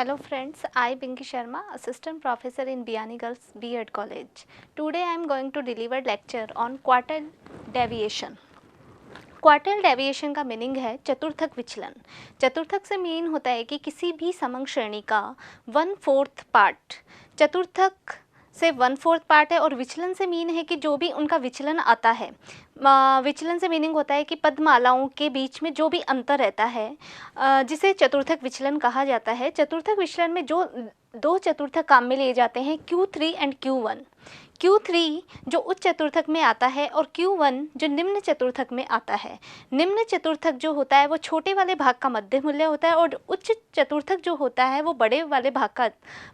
Hello friends, I Pinky Sharma, Assistant Professor in Biyani Girls B.Ed College. Today I am going to deliver lecture on quartile deviation. Quartile deviation का meaning है चतुर्थक विचलन। चतुर्थक से mean होता है कि किसी भी समंग श्रेणी का 1/4 पार्ट चतुर्थक से 1/4 पार्ट है, और विचलन से मीन है कि जो भी उनका विचलन आता है, विचलन से मीनिंग होता है कि पदमालाओं के बीच में जो भी अंतर रहता है जिसे चतुर्थक विचलन कहा जाता है। चतुर्थक विचलन में जो दो चतुर्थक काम में लिए जाते हैं Q3 एंड Q1। Q3 जो उच्च चतुर्थक में आता है और Q1 जो निम्न चतुर्थक में आता है। निम्न चतुर्थक जो होता है वो छोटे वाले भाग का मध्य मूल्य होता है, और उच्च चतुर्थक जो होता है वो बड़े वाले भाग का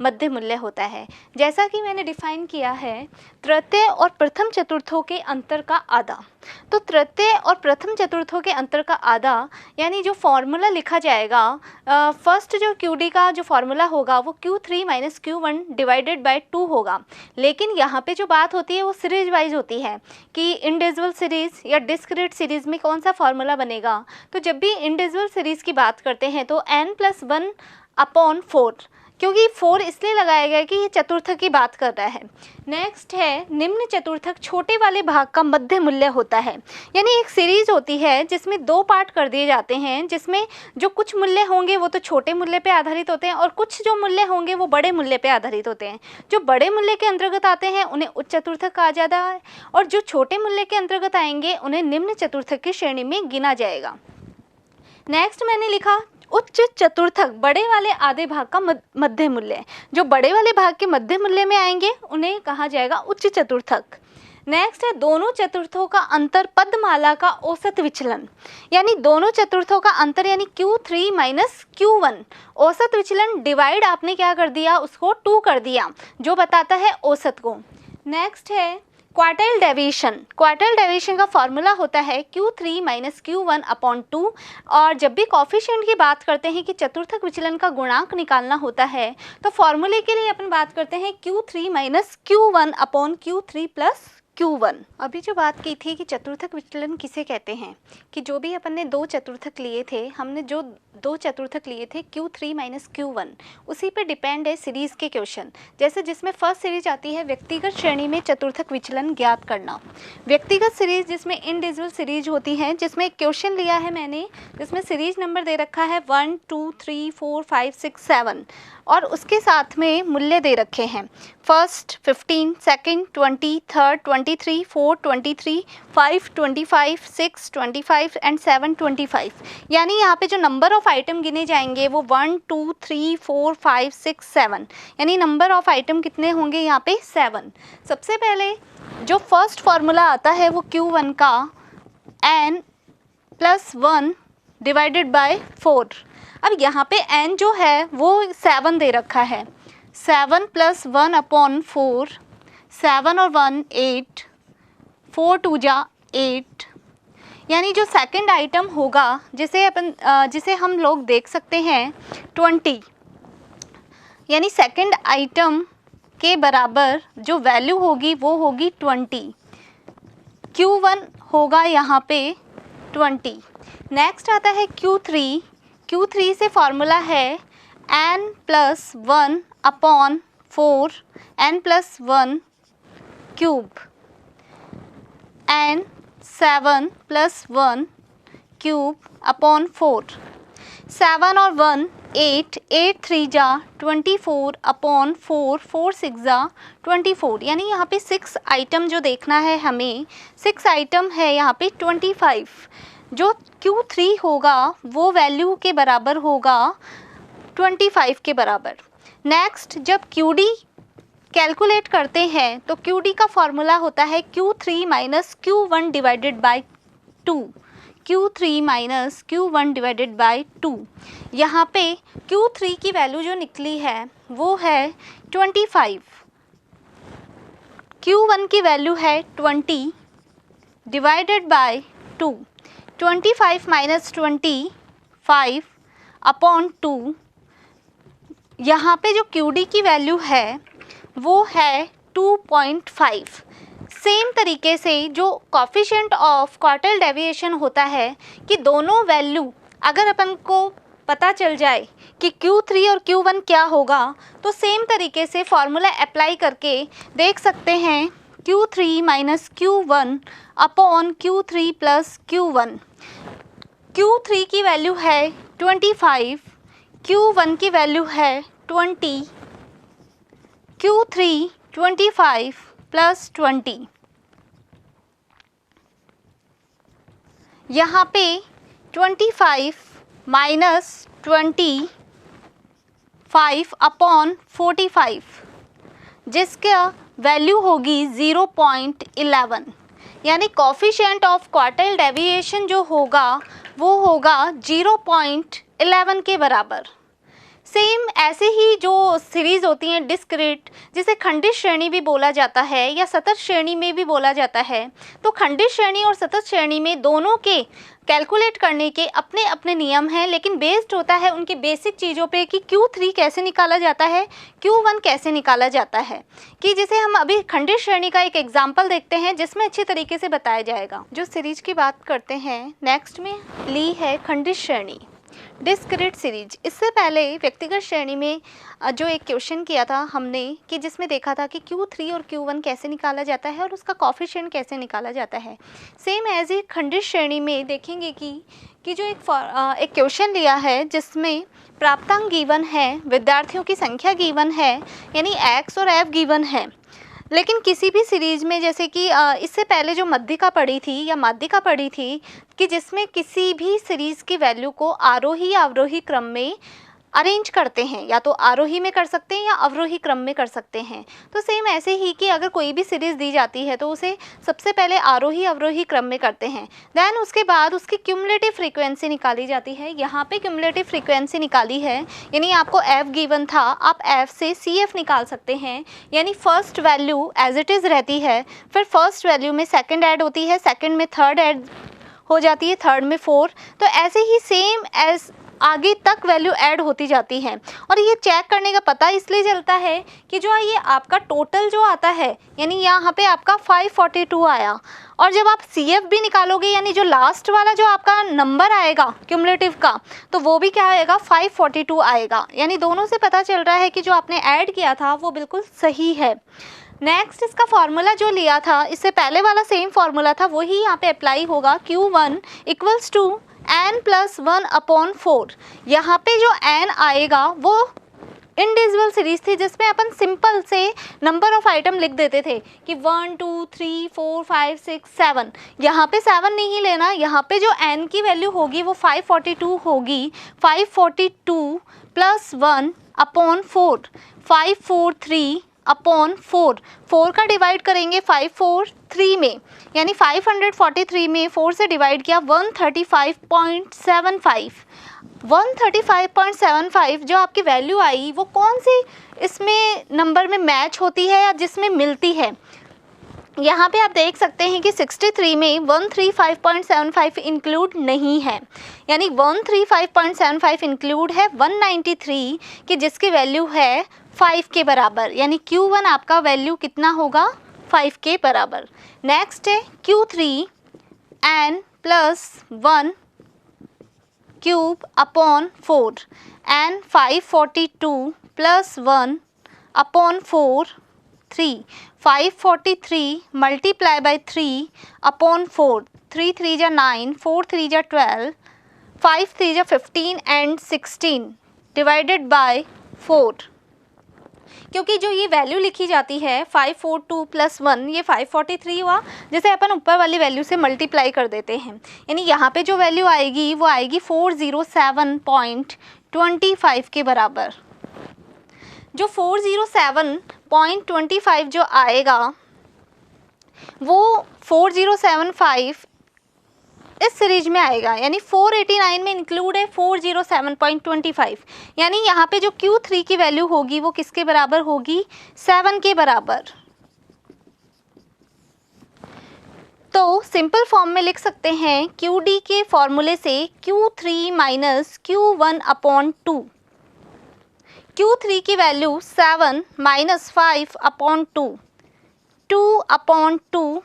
मध्य मूल्य होता है। जैसा कि मैंने डिफाइन किया है, तृतीय और प्रथम चतुर्थों के अंतर का आधा। तो तृतीय और प्रथम चतुर्थों के अंतर का आधा यानी जो फॉर्मूला लिखा जाएगा, फर्स्ट जो QD का जो फॉर्मूला होगा वो Q3 - Q1 डिवाइडेड बाय 2 होगा। लेकिन यहाँ पे जो बात होती है वो सीरीज वाइज होती है कि इंडिविजुअल सीरीज या डिस्क्रीट सीरीज में कौन सा फॉर्मूला बनेगा। तो जब भी इंडिविजुअल सीरीज की बात करते हैं तो n+1/4, क्योंकि 4 इसलिए लगाया गया कि ये चतुर्थक की बात कर रहा है। नेक्स्ट है निम्न चतुर्थक छोटे वाले भाग का मध्य मूल्य होता है। यानी एक सीरीज होती है जिसमें 2 पार्ट कर दिए जाते हैं, जिसमें जो कुछ मूल्य होंगे वो तो छोटे मूल्य पे आधारित होते हैं, और कुछ जो मूल्य होंगे वो बड़े मूल्य पे आधारित होते हैं। जो बड़े मूल्य के अंतर्गत आते हैं उन्हें उच्च चतुर्थक कहा जाता है, और जो छोटे मूल्य के अंतर्गत आएंगे उन्हें निम्न चतुर्थक की श्रेणी में गिना जाएगा। नेक्स्ट मैंने लिखा उच्च चतुर्थक बड़े वाले आधे भाग का मध्य मूल्य। जो बड़े वाले भाग के मध्य मूल्य में आएंगे उन्हें कहा जाएगा उच्च चतुर्थक। नेक्स्ट है दोनों चतुर्थों का अंतर पदमाला का औसत विचलन। यानी दोनों चतुर्थों का अंतर यानी Q3 - Q1 औसत विचलन डिवाइड आपने क्या कर दिया, उसको 2 कर दिया, जो बताता है औसत को। नेक्स्ट है क्वार्टाइल डेविएशन। क्वार्टाइल डेविएशन का फॉर्मूला होता है Q3 - Q1/2, और जब भी कॉफिशिएंट की बात करते हैं कि चतुर्थक विचलन का गुणांक निकालना होता है तो फॉर्मूले के लिए अपन बात करते हैं Q3 - Q1/Q3 + Q1। अभी जो बात की थी कि चतुर्थक विचलन किसे कहते हैं, कि जो भी अपन ने 2 चतुर्थक लिए थे, हमने जो 2 चतुर्थक लिए थे Q3 - Q1, उसी पे डिपेंड है सीरीज़ के क्वेश्चन। जैसे जिसमें फर्स्ट सीरीज आती है व्यक्तिगत श्रेणी में चतुर्थक विचलन ज्ञात करना। व्यक्तिगत सीरीज जिसमें इंडिविजुअल सीरीज होती है, जिसमें एक क्वेश्चन लिया है मैंने, जिसमें सीरीज नंबर दे रखा है 1 2 3 4 5 6 7, और उसके साथ में मूल्य दे रखे हैं first 15, second 20, third 23, fourth 23, 5 25, 6 25 and 7 25। यानी यहाँ पे जो नंबर ऑफ आइटम गिने जाएंगे वो 1 2 3 4 5 6 7, यानी नंबर ऑफ आइटम कितने होंगे यहाँ पे 7। सबसे पहले जो फर्स्ट फार्मूला आता है वो Q1 का n+1 डिवाइडेड बाय 4। अब यहाँ पे n जो है वो 7 दे रखा है, 7 + 1/4, 7 और 1 8, 4 2 जा 8। यानी जो सेकंड आइटम होगा जिसे हम लोग देख सकते हैं 20, यानी सेकंड आइटम के बराबर जो वैल्यू होगी वो होगी 20। Q1 होगा यहाँ पे 20। नेक्स्ट आता है Q3। Q3 से फॉर्मूला है n+1/4, n+1 क्यूब, n 7 + 1 क्यूब/4। 7 और 1 8, 8 3 जा 24/4, 4 6 जा 24। यानी यहाँ पे 6 आइटम जो देखना है हमें, 6 आइटम है यहाँ पे 25। जो Q3 होगा वो वैल्यू के बराबर होगा 25 के बराबर। नेक्स्ट जब QD कैलकुलेट करते हैं तो QD का फॉर्मूला होता है Q3 - Q1 divided by 2। Q3 - Q1 divided by 2। यहाँ पे Q3 की वैल्यू जो निकली है वो है 25, Q1 की वैल्यू है 20 डिवाइडेड बाय 2। 25 - 25/2। यहाँ पे जो QD की वैल्यू है वो है 2.5। सेम तरीके से जो कॉफिशिएंट ऑफ क्वार्टाइल डेविएशन होता है कि दोनों वैल्यू अगर अपन को पता चल जाए कि Q3 और Q1 क्या होगा, तो सेम तरीके से फॉर्मूला अप्लाई करके देख सकते हैं Q3 minus Q1 upon Q3 plus Q1। Q3 की वैल्यू है 25, Q1 की वैल्यू है 20, Q3 25 प्लस 20। यहाँ पे 25 माइनस 25 अपॉन 45, जिसका वैल्यू होगी 0.11, यानी कॉफिशिएंट ऑफ क्वार्टाइल डेविएशन जो होगा वो होगा 0.11 के बराबर। सेम ऐसे ही जो सीरीज़ होती हैं डिस्क्रीट, जिसे खंडित श्रेणी भी बोला जाता है या सतत श्रेणी में भी बोला जाता है, तो खंडित श्रेणी और सतत श्रेणी में दोनों के कैलकुलेट करने के अपने अपने नियम हैं, लेकिन बेस्ड होता है उनकी बेसिक चीज़ों पे कि Q3 कैसे निकाला जाता है, Q1 कैसे निकाला जाता है, कि जिसे हम अभी खंडित श्रेणी का एक एग्जाम्पल देखते हैं जिसमें अच्छे तरीके से बताया जाएगा। जो सीरीज की बात करते हैं नेक्स्ट में ली है खंडित श्रेणी, डिस्क्रीट सीरीज। इससे पहले व्यक्तिगत श्रेणी में जो एक क्वेश्चन किया था हमने कि जिसमें देखा था कि Q3 और Q1 कैसे निकाला जाता है और उसका कॉफिशिएंट कैसे निकाला जाता है। सेम एज ए खंडित श्रेणी में देखेंगे कि जो एक क्वेश्चन लिया है जिसमें प्राप्तांक गिवन है, विद्यार्थियों की संख्या गिवन है, यानी X और F गिवन है, लेकिन किसी भी सीरीज में जैसे कि इससे पहले जो मध्यिका पढ़ी थी या माध्यिका पढ़ी थी कि जिसमें किसी भी सीरीज़ की वैल्यू को आरोही या अवरोही क्रम में अरेंज करते हैं, या तो आरोही में कर सकते हैं या अवरोही क्रम में कर सकते हैं। तो सेम ऐसे ही कि अगर कोई भी सीरीज़ दी जाती है तो उसे सबसे पहले आरोही अवरोही क्रम में करते हैं, देन उसके बाद उसकी क्यूमुलेटिव फ्रीक्वेंसी निकाली जाती है। यहाँ पे क्यूमुलेटिव फ्रीक्वेंसी निकाली है, यानी आपको F गिवन था, आप F से CF निकाल सकते हैं, यानी first value as it is रहती है, फिर फर्स्ट वैल्यू में सेकेंड ऐड होती है, सेकेंड में थर्ड ऐड हो जाती है, थर्ड में फोर्थ, तो ऐसे ही सेम एज आगे तक वैल्यू ऐड होती जाती है। और ये चेक करने का पता इसलिए चलता है कि जो ये आपका टोटल जो आता है, यानी यहाँ पे आपका 542 आया, और जब आप CF भी निकालोगे यानी जो लास्ट वाला जो आपका नंबर आएगा क्यूमुलेटिव का, तो वो भी क्या आएगा 542 आएगा, यानी दोनों से पता चल रहा है कि जो आपने ऐड किया था वो बिल्कुल सही है। नेक्स्ट इसका फार्मूला जो लिया था, इससे पहले वाला सेम फार्मूला था, वही यहाँ पे अप्लाई होगा। Q1 equals to n plus 1 upon 4। यहाँ पे जो n आएगा वो इंडिविजुअल सीरीज थी जिसमें अपन सिंपल से नंबर ऑफ आइटम लिख देते थे कि 1 2 3 4 5 6 7। यहाँ पे 7 नहीं लेना, यहाँ पे जो n की वैल्यू होगी वो 542 होगी। 542 प्लस 1 अपॉन 4, 543 अपॉन 4 का डिवाइड करेंगे 543 में, यानी 543 में 4 से डिवाइड किया 135.75। 135.75 जो आपकी वैल्यू आई वो कौन सी इसमें नंबर में मैच होती है या जिसमें मिलती है। यहाँ पे आप देख सकते हैं कि 63 में 135.75 इंक्लूड नहीं है, यानी 135.75 इंक्लूड है 193 की, जिसकी वैल्यू है 5 के बराबर, यानी Q1 आपका वैल्यू कितना होगा 5 के बराबर। नेक्स्ट है Q3 n plus 1 cube upon 4, n 542 plus 1 upon 4 3, 543 multiply by 3 upon 4, 3 3 जा 9, 4 3 जा 12, 5 3 जा 15 एंड 16 डिवाइडेड बाय 4। क्योंकि जो ये वैल्यू लिखी जाती है 542 प्लस 1, ये 543 हुआ, जिसे अपन ऊपर वाली वैल्यू से मल्टीप्लाई कर देते हैं, यानी यहाँ पे जो वैल्यू आएगी वो आएगी 407.25 के बराबर। जो 407.25 जो आएगा वो 4075 इस सीरीज में आएगा, यानी 489 में इंक्लूड है 407.25, यानी यहाँ पे जो Q3 की वैल्यू होगी वो किसके बराबर होगी 7 के बराबर। तो सिंपल फॉर्म में लिख सकते हैं QD के फॉर्मूले से Q3 minus Q1 upon 2। Q3 की वैल्यू 7 माइनस 5 अपॉन 2, 2 अपॉन 2,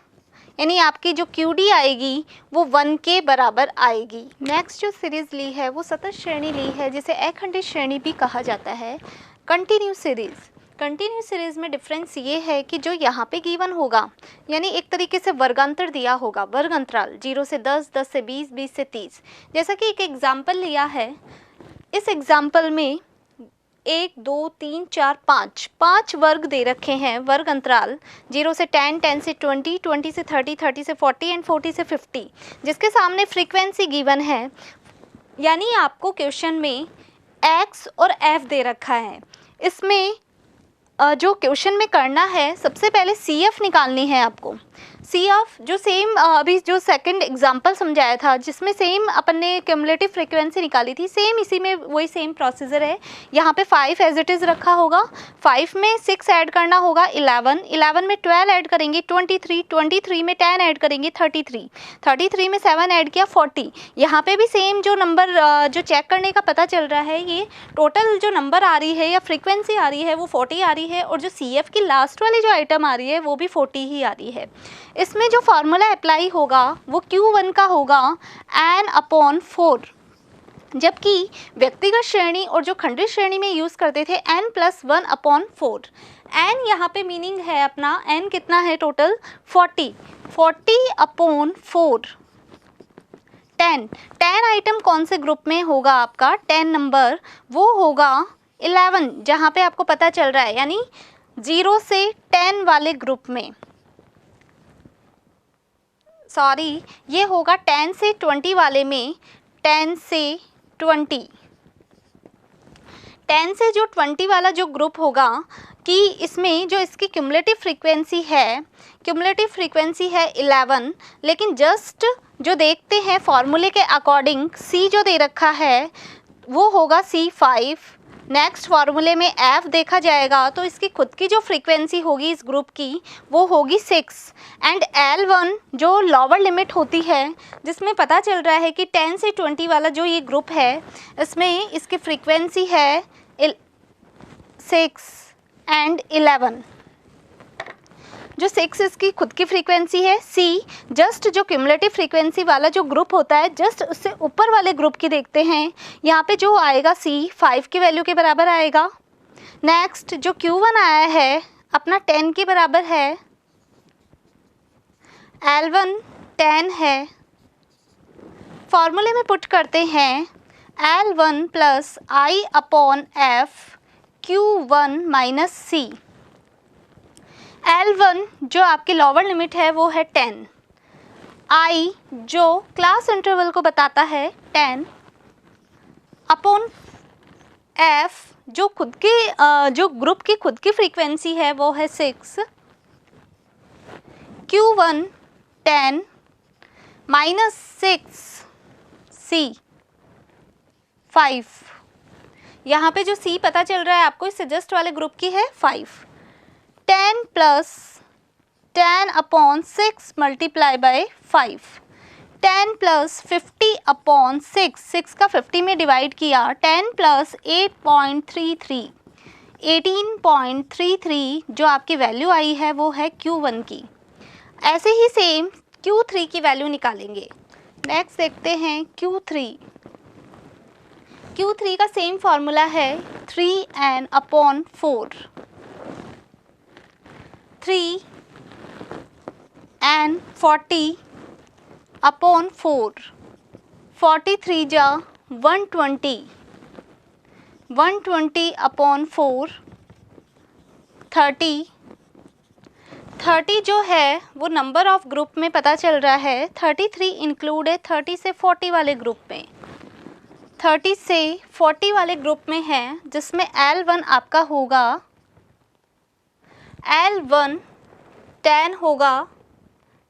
यानी आपकी जो QD आएगी वो 1 के बराबर आएगी। नेक्स्ट जो सीरीज़ ली है वो सतत श्रेणी ली है, जिसे अखंडित श्रेणी भी कहा जाता है। कंटिन्यूस सीरीज़ में डिफरेंस ये है कि जो यहाँ पे गिवन होगा, यानी एक तरीके से वर्गांतर दिया होगा, वर्ग अंतराल 0 से 10, 10 से 20, 20 से 30। जैसा कि एक एग्जाम्पल लिया है, इस एग्जाम्पल में 1 2 3 4 5 वर्ग दे रखे हैं, वर्ग अंतराल 0 से 10, 10 से 20, 20 से 30, 30 से 40 एंड 40 से 50, जिसके सामने फ्रीक्वेंसी गिवन है। यानी आपको क्वेश्चन में x और f दे रखा है। इसमें जो क्वेश्चन में करना है, सबसे पहले CF निकालनी है आपको। CF जो सेम अभी जो सेकंड एग्जांपल समझाया था, जिसमें सेम अपन ने क्यूमुलेटिव फ्रीक्वेंसी निकाली थी, सेम इसी में वही सेम प्रोसीजर है। यहाँ पे 5 एज इट इज़ रखा होगा, 5 में 6 ऐड करना होगा 11, 11 में 12 ऐड करेंगे 23, 23 में 10 ऐड करेंगे 33, 33 में 7 ऐड किया 40। यहाँ पे भी सेम जो नंबर जो चेक करने का पता चल रहा है, ये टोटल जो नंबर आ रही है या फ्रीक्वेंसी आ रही है वो 40 आ रही है, और जो CF की लास्ट वाली जो आइटम आ रही है वो भी 40 ही आ रही है। इसमें जो फार्मूला अप्लाई होगा वो Q1 का होगा n/4, जबकि व्यक्तिगत श्रेणी और जो खंडित श्रेणी में यूज़ करते थे n+1/4। n यहाँ पे मीनिंग है अपना, n कितना है टोटल 40, 40/4। 10 आइटम कौन से ग्रुप में होगा आपका, 10 नंबर वो होगा 11, जहाँ पे आपको पता चल रहा है, यानी 0 से 10 वाले ग्रुप में। सॉरी, ये होगा 10 से 20 वाले में, 10 से 20, 10 से जो 20 वाला जो ग्रुप होगा, कि इसमें जो इसकी क्यूमुलेटिव फ्रीक्वेंसी है 11, लेकिन जस्ट जो देखते हैं फॉर्मूले के अकॉर्डिंग C जो दे रखा है वो होगा C5। नेक्स्ट फार्मूले में F देखा जाएगा तो इसकी खुद की जो फ्रीक्वेंसी होगी इस ग्रुप की वो होगी 6, एंड L1 जो लोअर लिमिट होती है, जिसमें पता चल रहा है कि 10 से 20 वाला जो ये ग्रुप है, इसमें इसकी फ्रीक्वेंसी है 6 एंड 11। जो 6 इसकी खुद की फ्रीक्वेंसी है, C जस्ट जो क्यूमुलेटिव फ्रीक्वेंसी वाला जो ग्रुप होता है जस्ट उससे ऊपर वाले ग्रुप की देखते हैं। यहाँ पे जो आएगा C 5 की वैल्यू के बराबर आएगा। नेक्स्ट जो Q1 आया है अपना 10 के बराबर है, L1 10 है। फॉर्मूले में पुट करते हैं L1 + I/F Q1 - C। L1 जो आपकी लोअर लिमिट है वो है 10, I जो क्लास इंटरवल को बताता है 10 अपॉन F जो खुद के जो ग्रुप की खुद की फ्रीक्वेंसी है वो है 6, Q1 10 -6 C 5। यहाँ पे जो C पता चल रहा है आपको इससे जस्ट वाले ग्रुप की है 5। 10 + 10/6 × 5, 10 + 50/6, 6 का 50 में डिवाइड किया, 10 + 8.33, 18.33 जो आपकी वैल्यू आई है वो है Q1 की। ऐसे ही सेम Q3 की वैल्यू निकालेंगे। नेक्स्ट देखते हैं Q3 का सेम फार्मूला है 3n/4, 3n 40/4, 43 जा 120, 120/4, 30 जो है वो नंबर ऑफ ग्रुप में पता चल रहा है, 33 इंक्लूड है 30 से 40 वाले ग्रुप में, 30 से 40 वाले ग्रुप में है, जिसमें L1 आपका होगा, L1 10 होगा,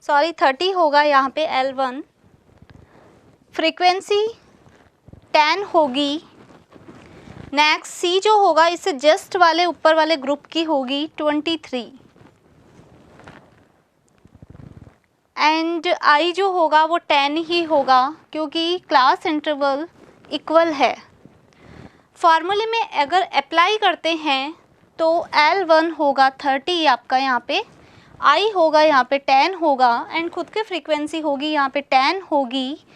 सॉरी 30 होगा यहाँ पे L1, फ्रीक्वेंसी 10 होगी। नेक्स्ट C जो होगा इससे जस्ट वाले ऊपर वाले ग्रुप की होगी 23, एंड I जो होगा वो 10 ही होगा क्योंकि क्लास इंटरवल इक्वल है। फार्मूले में अगर अप्लाई करते हैं तो L1 होगा 30 आपका यहाँ पे, आई होगा यहाँ पे 10 होगा एंड खुद की फ्रीक्वेंसी होगी यहाँ पे 10 होगी।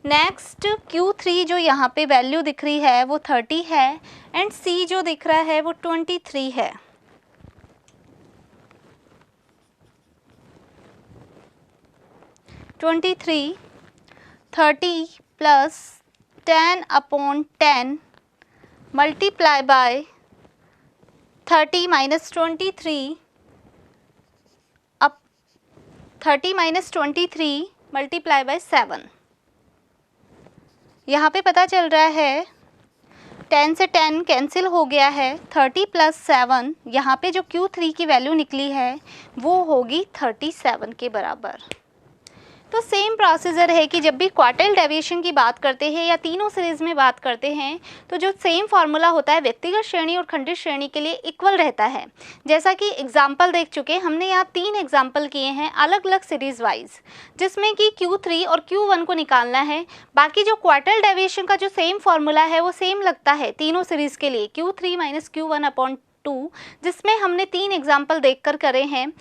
नेक्स्ट Q3 जो यहाँ पे वैल्यू दिख रही है वो 30 है एंड C जो दिख रहा है वो 23 है। (23) 30 प्लस 10/10 मल्टीप्लाई बाय 30 माइनस 23 अब 30 माइनस 23 मल्टीप्लाई बाय 7। यहाँ पे पता चल रहा है 10 से 10 कैंसिल हो गया है, 30 प्लस 7 यहाँ पे जो Q3 की वैल्यू निकली है वो होगी 37 के बराबर। तो सेम प्रोसीजर है कि जब भी क्वार्टाइल डेविएशन की बात करते हैं या तीनों सीरीज में बात करते हैं तो जो सेम फार्मूला होता है व्यक्तिगत श्रेणी और खंडित श्रेणी के लिए इक्वल रहता है। जैसा कि एग्जाम्पल देख चुके, हमने यहाँ 3 एग्जाम्पल किए हैं अलग अलग सीरीज वाइज, जिसमें कि Q3 और Q1 को निकालना है। बाकी जो क्वार्टाइल डेविएशन का जो सेम फार्मूला है वो सेम लगता है तीनों सीरीज के लिए, Q3 माइनस Q1/2, जिसमें हमने 3 एग्जाम्पल देखकर करे हैं।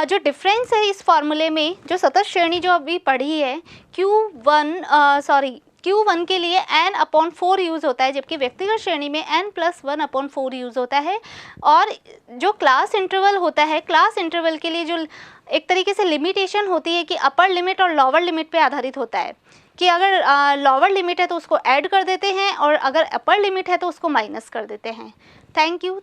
जो डिफरेंस है इस फॉर्मूले में, जो सतत श्रेणी जो अभी पढ़ी है Q1 के लिए n/4 यूज़ होता है, जबकि व्यक्तिगत श्रेणी में n+1/4 यूज़ होता है। और जो क्लास इंटरवल होता है, क्लास इंटरवल के लिए जो एक तरीके से लिमिटेशन होती है कि अपर लिमिट और लोअर लिमिट पे आधारित होता है कि अगर लोअर लिमिट है तो उसको ऐड कर देते हैं और अगर अपर लिमिट है तो उसको माइनस कर देते हैं। Thank you.